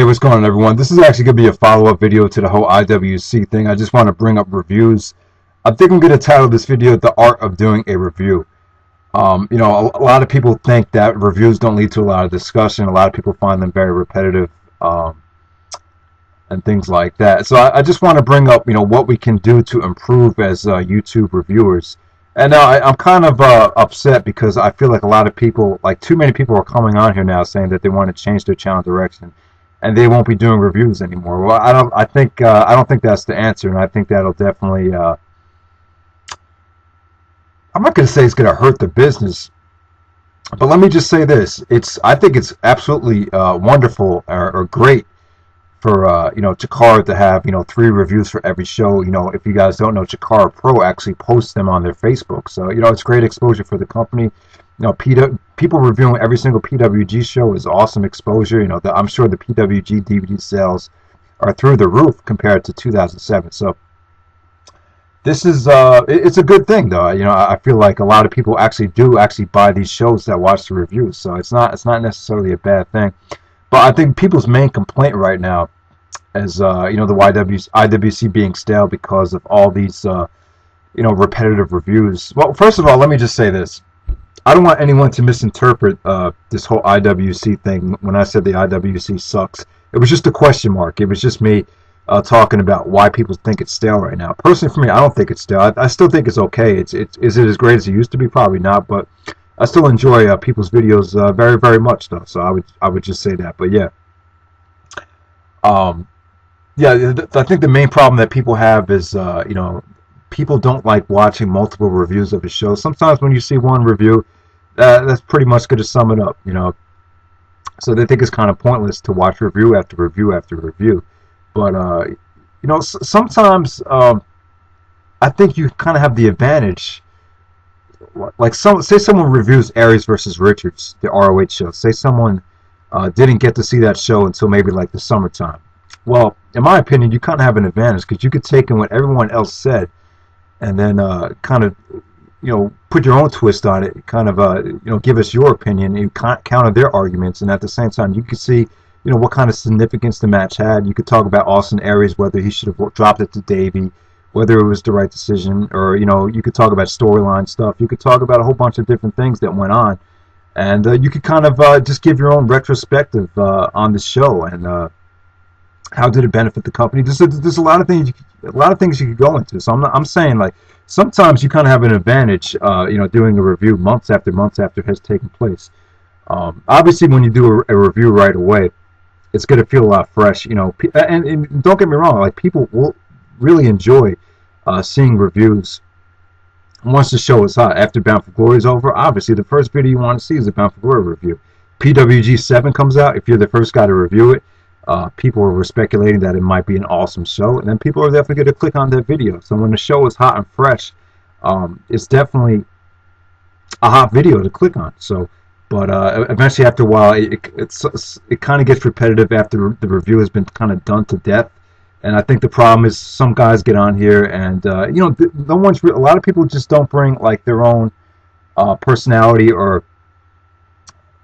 Hey, what's going on, everyone? This is actually going to be a follow-up video to the whole IWC thing. I just want to bring up reviews. I think I'm going to title this video "The Art of Doing a Review." A lot of people think that reviews don't lead to a lot of discussion. A lot of people find them very repetitive, and things like that. So I just want to bring up, what we can do to improve as YouTube reviewers. And now I'm kind of upset because I feel like a lot of people, like too many people, are coming on here now saying that they want to change their channel direction, and they won't be doing reviews anymore. Well, I don't. I don't think that's the answer, and I think that'll definitely. I'm not going to say it's going to hurt the business, but let me just say this: I think it's absolutely wonderful or great for Chikara to have 3 reviews for every show. If you guys don't know, Chikara Pro actually posts them on their Facebook, so it's great exposure for the company. People reviewing every single PWG show is awesome exposure. I'm sure the PWG DVD sales are through the roof compared to 2007. So this is it's a good thing, though. I feel like a lot of people actually buy these shows that watch the reviews, so it's not necessarily a bad thing. But I think people's main complaint right now is the IWC being stale because of all these repetitive reviews. Well, first of all, let me just say this. I don't want anyone to misinterpret this whole IWC thing. When I said the IWC sucks, it was just a question mark. It was just me talking about why people think it's stale right now. Personally, for me, I don't think it's stale. I still think it's okay. Is it as great as it used to be? Probably not, but I still enjoy people's videos very, very much, though. So I would just say that. But yeah, I think the main problem that people have is people don't like watching multiple reviews of a show. Sometimes when you see one review, that's pretty much going to sum it up, So they think it's kind of pointless to watch review after review after review. But sometimes I think you kind of have the advantage. Like say someone reviews Aries versus Richards, the ROH show. Say someone didn't get to see that show until maybe like the summertime. Well, in my opinion, you kind of have an advantage because you could take in what everyone else said and then kind of put your own twist on it, kind of give us your opinion and counter their arguments, and at the same time you could see what kind of significance the match had. You could talk about Austin Aries, whether he should have dropped it to Davey, whether it was the right decision, or you could talk about storyline stuff. You could talk about a whole bunch of different things that went on, and you could kind of just give your own retrospective on the show and how did it benefit the company. There's a lot of things you could go into. So I'm saying, like, sometimes you kind of have an advantage doing a review months after it has taken place. Obviously when you do a review right away, it's going to feel a lot fresh, and don't get me wrong, like, people will really enjoy seeing reviews once the show is hot. After Bound for Glory is over, obviously the first video you want to see is a Bound for Glory review. PWG 7 comes out, if you're the first guy to review it, people were speculating that it might be an awesome show, and then people are definitely going to click on that video. So when the show is hot and fresh, it's definitely a hot video to click on. So, but eventually, after a while, it kind of gets repetitive after the review has been kind of done to death. And I think the problem is some guys get on here and no one's a lot of people just don't bring like their own personality, or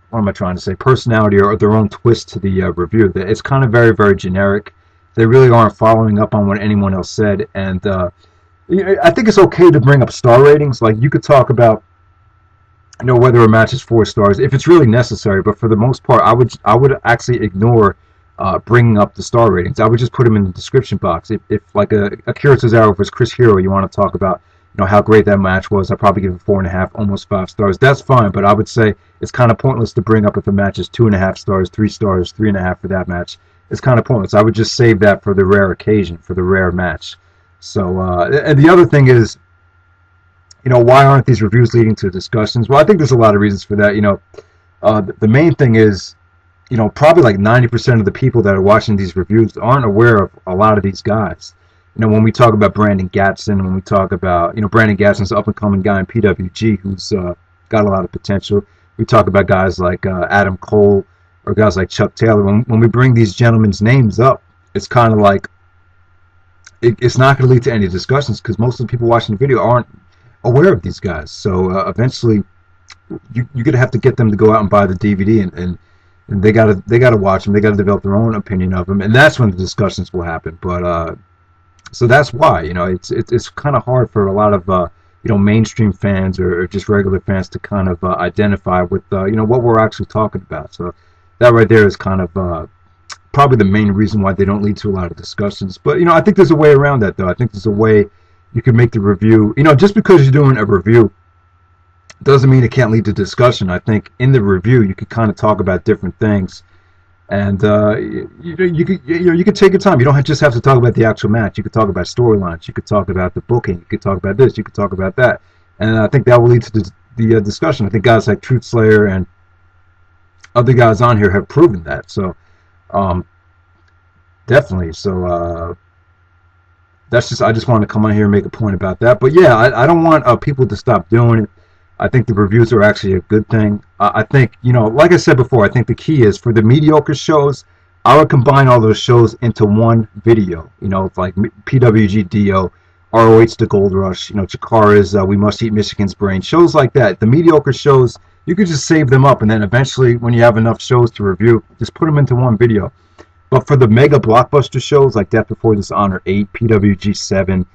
what am I trying to say? Personality, or their own twist to the review. It's kind of very, very generic. They really aren't following up on what anyone else said. And I think it's okay to bring up star ratings. Like, you could talk about whether a match is 4 stars if it's really necessary. But for the most part, I would actually ignore bringing up the star ratings. I would just put them in the description box. If like a Akira Tozawa versus Chris Hero, you want to talk about how great that match was, I'd probably give it 4.5, almost 5 stars. That's fine, but I would say it's kind of pointless to bring up if a match is 2.5 stars, 3 stars, 3.5 for that match. It's kind of pointless. I would just save that for the rare occasion, for the rare match. So, and the other thing is, why aren't these reviews leading to discussions? Well, I think there's a lot of reasons for that. The main thing is, probably like 90% of the people that are watching these reviews aren't aware of a lot of these guys. When we talk about Brandon Gatson, when we talk about, Brandon Gatson's an up-and-coming guy in PWG who's got a lot of potential. We talk about guys like Adam Cole or guys like Chuck Taylor. When we bring these gentlemen's names up, it's kind of like it's not going to lead to any discussions because most of the people watching the video aren't aware of these guys. So eventually, you're going to have to get them to go out and buy the DVD and and they gotta watch them. They gotta develop their own opinion of them, and that's when the discussions will happen. But so that's why, you know, it's kind of hard for a lot of you know, mainstream fans or just regular fans to kind of identify with you know, what we're actually talking about. So that right there is kind of probably the main reason why they don't lead to a lot of discussions. But you know, I think there's a way around that, though. I think there's a way you can make the review. You know, just because you're doing a review doesn't mean it can't lead to discussion. I think in the review you could kind of talk about different things, and you could take your time. You don't just have to talk about the actual match. You could talk about storylines. You could talk about the booking. You could talk about this. You could talk about that. And I think that will lead to the discussion. I think guys like Truth Slayer and other guys on here have proven that. So definitely. So that's just, I just wanted to come on here and make a point about that. But yeah, I don't want people to stop doing it. I think the reviews are actually a good thing. I think, you know, like I said before, I think the key is for the mediocre shows, I would combine all those shows into one video. You know, like PWG Dio, ROH The Gold Rush, you know, Chikara's We Must Eat Michigan's Brain, shows like that. The mediocre shows, you could just save them up, and then eventually, when you have enough shows to review, just put them into one video. But for the mega blockbuster shows like Death Before Dishonor 8, PWG 7,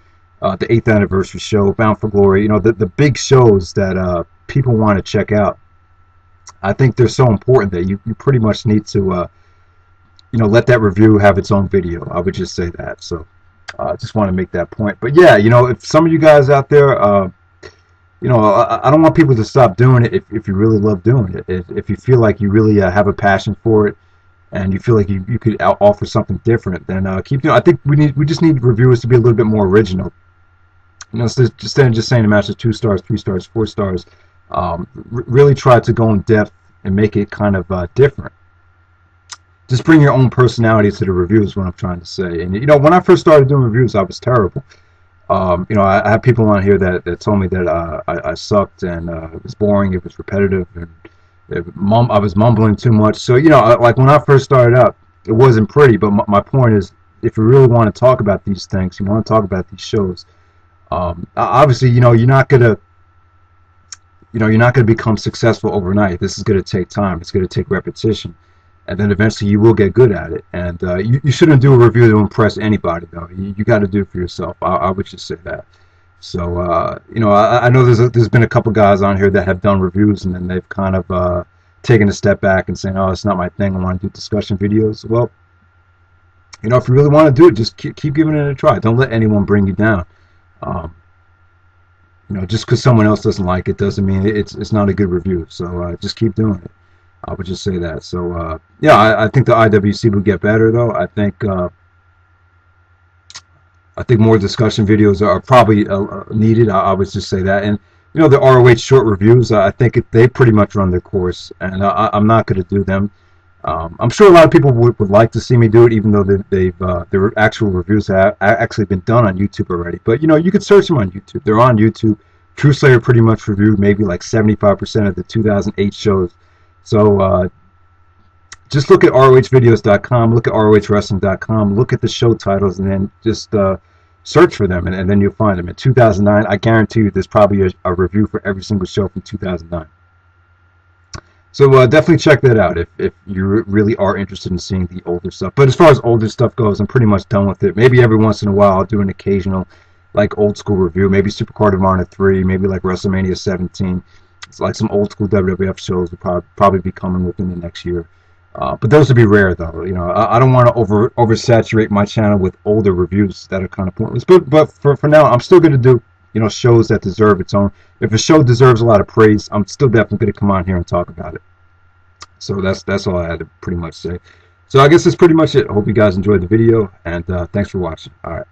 the 8th anniversary show, Bound for Glory, you know, the big shows that people want to check out, I think they're so important that you pretty much need to, you know, let that review have its own video. I would just say that. So I just want to make that point. But yeah, you know, if some of you guys out there, you know, I don't want people to stop doing it if you really love doing it. If you feel like you really have a passion for it, and you feel like you could offer something different, then keep doing it. I think we just need reviewers to be a little bit more original. You know, so instead of just saying the match is 2 stars, 3 stars, 4 stars, really try to go in depth and make it kind of different. Just bring your own personality to the reviews, is what I'm trying to say. And you know, when I first started doing reviews, I was terrible. You know, I have people on here that told me that I sucked, and it was boring, it was repetitive, and I was mumbling too much. So you know, like when I first started out, it wasn't pretty. But my point is, if you really want to talk about these things, you want to talk about these shows, obviously, you know, you're not gonna become successful overnight. This is gonna take time. It's gonna take repetition, and then eventually you will get good at it. And you shouldn't do a review to impress anybody, though. You got to do it for yourself. I would just say that. So you know, I know there's been a couple guys on here that have done reviews, and then they've kind of taken a step back and saying, "Oh, it's not my thing. I want to do discussion videos." Well, you know, if you really want to do it, just keep giving it a try. Don't let anyone bring you down. You know, just because someone else doesn't like it doesn't mean it's not a good review. So just keep doing it. I would just say that. So yeah, I think the IWC would get better, though. I think more discussion videos are probably needed. I would just say that. And you know, the ROH short reviews, I think they pretty much run their course, and I'm not going to do them. I'm sure a lot of people would like to see me do it, even though their actual reviews have actually been done on YouTube already. But you know, you could search them on YouTube. They're on YouTube. Truth Slayer pretty much reviewed maybe like 75% of the 2008 shows. So just look at ROHvideos.com, look at ROHwrestling.com, look at the show titles, and then just search for them, and then you'll find them. In 2009, I guarantee you there's probably a review for every single show from 2009. So definitely check that out if you really are interested in seeing the older stuff. But as far as older stuff goes, I'm pretty much done with it. Maybe every once in a while I'll do an occasional like old school review, maybe Supercard of Honor 3, maybe like WrestleMania 17. It's like some old school WWF shows will probably be coming within the next year. But those would be rare, though. You know, I don't want to oversaturate my channel with older reviews that are kind of pointless. But for now, I'm still going to do, you know, shows that deserve its own. If a show deserves a lot of praise, I'm still definitely going to come on here and talk about it. So that's all I had to pretty much say. So I guess that's pretty much it. I hope you guys enjoyed the video, and thanks for watching. All right.